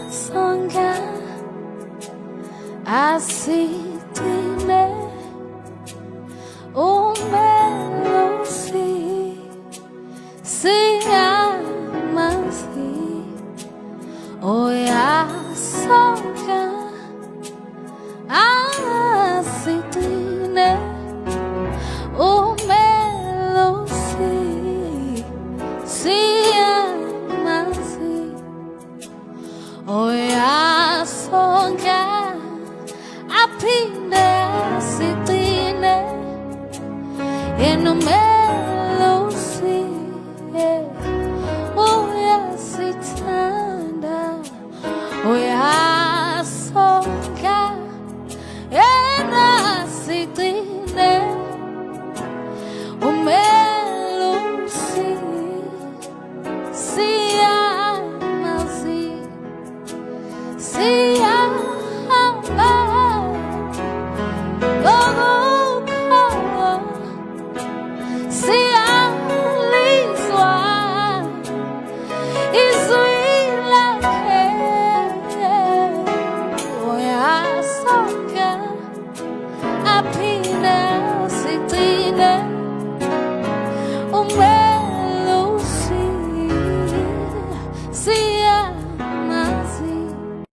Songa asitine umelosi siamasi oya songa asitine umelosi siamasi oya songa apinde asitine enumelosi oya sitanda oya